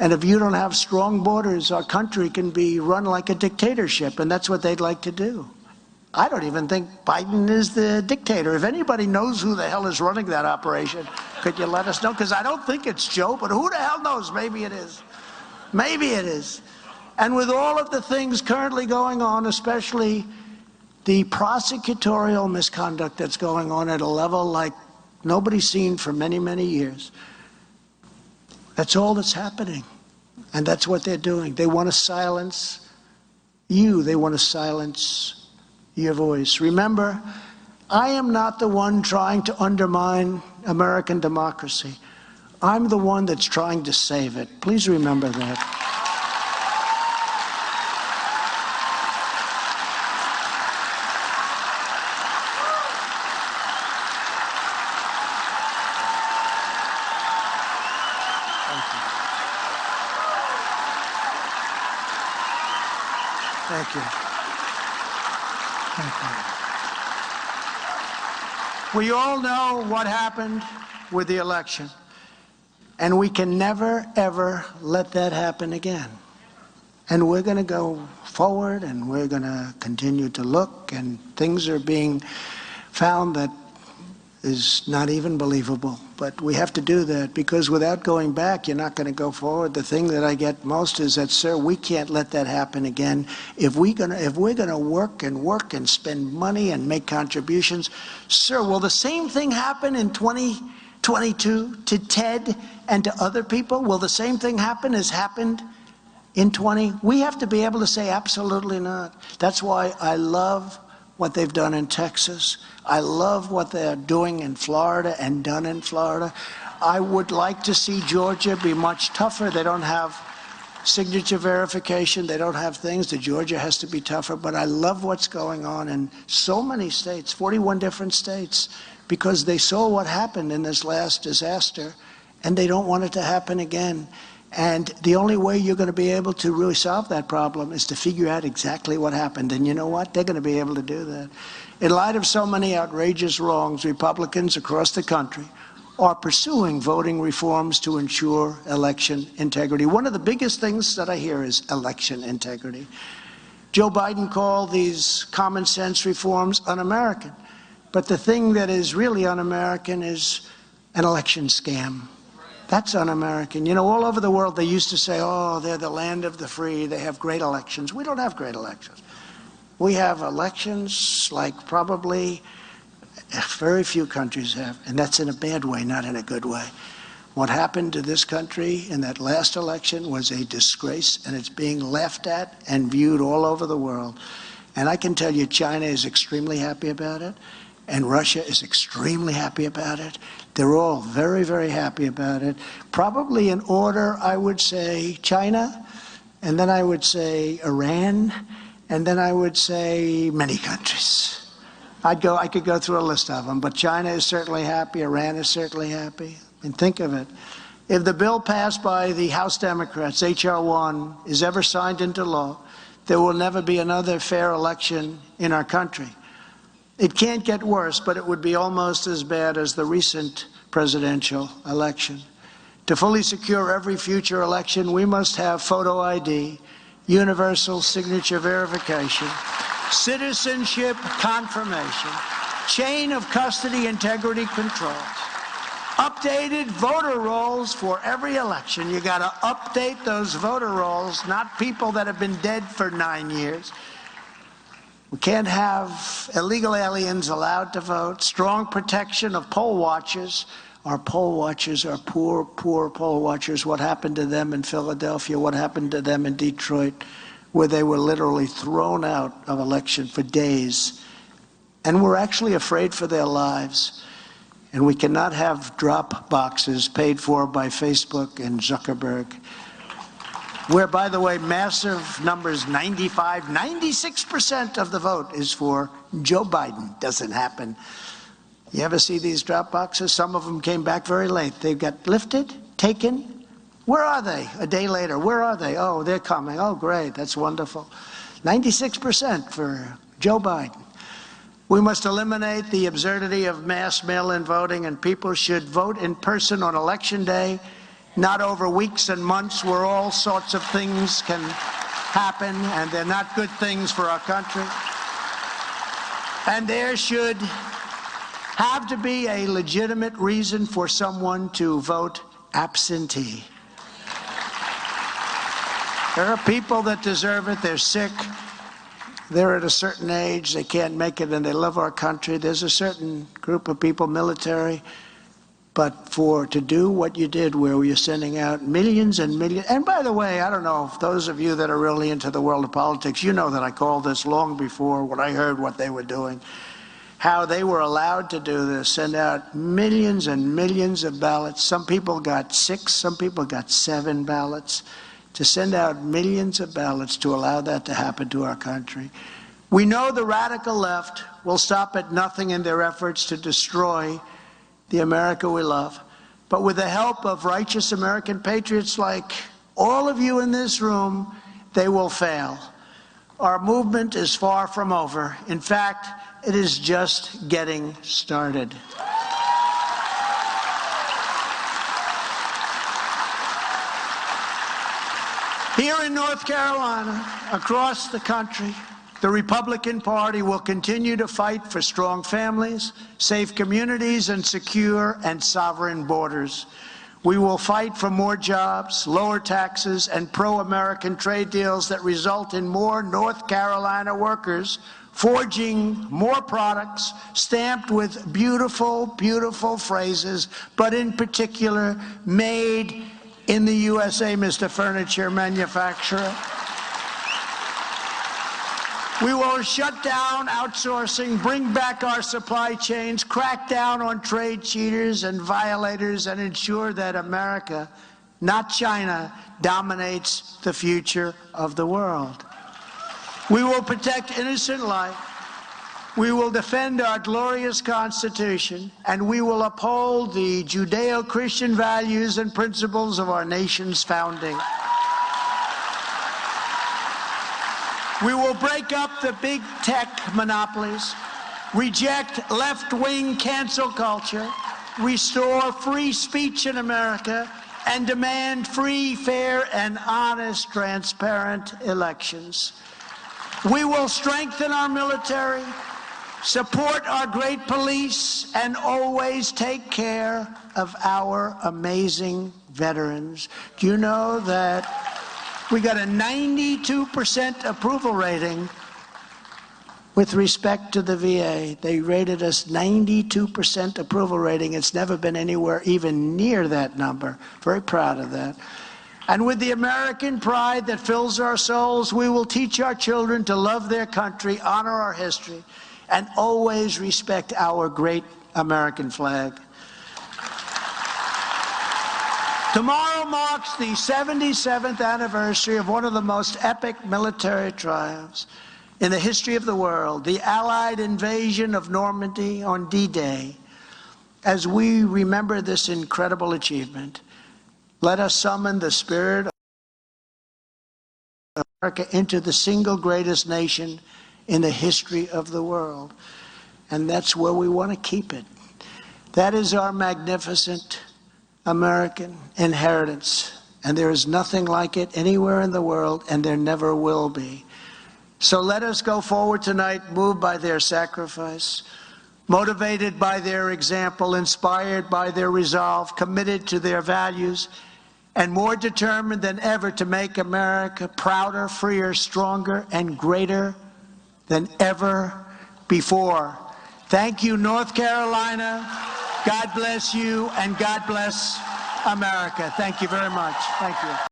And if you don't have strong borders, our country can be run like a dictatorship, and that's what they'd like to do. I don't even think Biden is the dictator. If anybody knows who the hell is running that operation, could you let us know? Because I don't think it's Joe, but who the hell knows? Maybe it is. Maybe it is. And with all of the things currently going on, especially the prosecutorial misconduct that's going on at a level like nobody's seen for many, many years, that's all that's happening. And that's what they're doing. They want to silence you. They want to silence your voice. Remember, I am not the one trying to undermine American democracy. I'm the one that's trying to save it. Please remember that. Thank you. Thank you. We all know what happened with the election, and we can never, ever let that happen again. And we're going to go forward, and we're going to continue to look, and things are being found that is not even believable. But we have to do that, because without going back, you're not going to go forward. The thing that I get most is that, sir, we can't let that happen again. If we're going to work and spend money and make contributions, sir, will the same thing happen in 2022 to Ted and to other people? Will the same thing happen as happened in 20? We have to be able to say absolutely not. That's why I love what they've done in Texas. I love what they're doing in Florida and done in Florida. I would like to see Georgia be much tougher. They don't have signature verification. They don't have things. The Georgia has to be tougher. But I love what's going on in so many states, 41 different states, because they saw what happened in this last disaster, and they don't want it to happen again. And the only way you're going to be able to really solve that problem is to figure out exactly what happened. And you know what? They're going to be able to do that. In light of so many outrageous wrongs, Republicans across the country are pursuing voting reforms to ensure election integrity. One of the biggest things that I hear is election integrity. Joe Biden called these common sense reforms un-American. But the thing that is really un-American is an election scam. That's un-American. You know, all over the world, they used to say, oh, they're the land of the free. They have great elections. We don't have great elections. We have elections like probably very few countries have, and that's in a bad way, not in a good way. What happened to this country in that last election was a disgrace, and it's being laughed at and viewed all over the world. And I can tell you, China is extremely happy about it, and Russia is extremely happy about it. They're all very, very happy about it. Probably in order, I would say China, and then I would say Iran, and then I would say many countries. I could go through a list of them, but China is certainly happy. Iran is certainly happy. And think of it. If the bill passed by the House Democrats, H.R. 1, is ever signed into law, there will never be another fair election in our country. It can't get worse, but it would be almost as bad as the recent presidential election. To fully secure every future election, we must have photo ID, universal signature verification, citizenship confirmation, chain of custody integrity control, updated voter rolls for every election. You got to update those voter rolls, not people that have been dead for 9 years. We can't have illegal aliens allowed to vote. Strong protection of poll watchers. Our poll watchers are poor, poor poll watchers. What happened to them in Philadelphia? What happened to them in Detroit, where they were literally thrown out of election for days? And we're actually afraid for their lives. And we cannot have drop boxes paid for by Facebook and Zuckerberg, where, by the way, massive numbers, 95, 96% of the vote is for Joe Biden. Doesn't happen. You ever see these drop boxes? Some of them came back very late. They got lifted, taken. Where are they? A day later, where are they? Oh, they're coming. Oh, great. That's wonderful. 96% for Joe Biden. We must eliminate the absurdity of mass mail-in voting, and people should vote in person on Election Day not over weeks and months where all sorts of things can happen, and they're not good things for our country. And there should have to be a legitimate reason for someone to vote absentee. There are people that deserve it. They're sick. They're at a certain age. They can't make it, and they love our country. There's a certain group of people, military. But to do what you did, where you're sending out millions and millions, and by the way, I don't know if those of you that are really into the world of politics, you know that I called this long before when I heard what they were doing, how they were allowed to do this, send out millions and millions of ballots. Some people got 6, some people got 7 ballots. To send out millions of ballots to allow that to happen to our country. We know the radical left will stop at nothing in their efforts to destroy the America we love. But with the help of righteous American patriots like all of you in this room, they will fail. Our movement is far from over. In fact, it is just getting started. Here in North Carolina, across the country, the Republican Party will continue to fight for strong families, safe communities, and secure and sovereign borders. We will fight for more jobs, lower taxes, and pro-American trade deals that result in more North Carolina workers forging more products stamped with beautiful, beautiful phrases, but in particular, made in the USA, Mr. Furniture Manufacturer. We will shut down outsourcing, bring back our supply chains, crack down on trade cheaters and violators, and ensure that America, not China, dominates the future of the world. We will protect innocent life. We will defend our glorious Constitution, and we will uphold the Judeo-Christian values and principles of our nation's founding. We will break up the big tech monopolies, reject left-wing cancel culture, restore free speech in America, and demand free, fair, and honest, transparent elections. We will strengthen our military, support our great police, and always take care of our amazing veterans. Do you know that we got a 92% approval rating with respect to the VA? They rated us 92% approval rating. It's never been anywhere even near that number. Very proud of that. And with the American pride that fills our souls, we will teach our children to love their country, honor our history, and always respect our great American flag. Tomorrow marks the 77th anniversary of one of the most epic military triumphs in the history of the world, the Allied invasion of Normandy on D-Day. As we remember this incredible achievement, let us summon the spirit of America into the single greatest nation in the history of the world. And that's where we want to keep it. That is our magnificent American inheritance. And there is nothing like it anywhere in the world, and there never will be. So let us go forward tonight, moved by their sacrifice, motivated by their example, inspired by their resolve, committed to their values, and more determined than ever to make America prouder, freer, stronger, and greater than ever before. Thank you, North Carolina. God bless you, and God bless America. Thank you very much. Thank you.